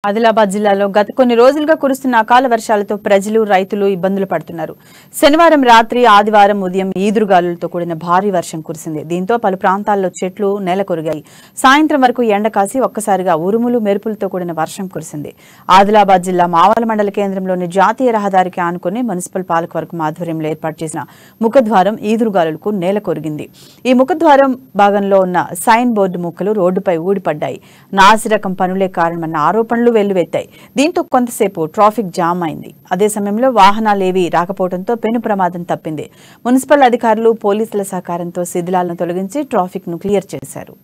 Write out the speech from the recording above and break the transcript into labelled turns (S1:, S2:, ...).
S1: ఆదిలాబాద్ జిల్లాలో గత కొన్ని రోజులుగా కురుస్తున్న అకాల వర్షాలతో ప్రజలు రైతులు ఇబ్బందులు పడుతున్నారు. శనివారం రాత్రి ఆదివారం ఉదయం ఈదురుగాలులతో కూడిన భారీ వర్షం కురిసింది. దీంతో పలు ప్రాంతాల్లో చెట్లు నేలకొరిగాయి. సాయంత్రం వరకు ఎండ కాసి ఒక్కసారిగా ఉరుములు మెరుపులతో కూడిన వర్షం కురిసింది. ఆదిలాబాద్ జిల్లా మావల మండల కేంద్రంలోని జాతీయ రహదారికి ఆనుకుని మున్సిపల్ పాలకవర్గం ఆధ్వర్యంలో ఏర్పాటు చేసిన ముఖద్వారం ఈదురుగాలులకు నేలకొరిగింది. ఈ ముఖద్వారం భాగంలో ఉన్న సైన్ బోర్డు ముక్కలు రోడ్డుపై ఊడిపడ్డాయి. నాసిరకం పనులే కారణమన్న ఆరోపణలు వెల్లువెత్తాయి. దీంతో కొంతసేపు ట్రాఫిక్ జామ్ అయింది. అదే సమయంలో వాహనాలేవీ రాకపోవడంతో పెను ప్రమాదం తప్పింది. మున్సిపల్ అధికారులు పోలీసుల సహకారంతో శిథిలాలను తొలగించి ట్రాఫిక్ ను క్లియర్ చేశారు.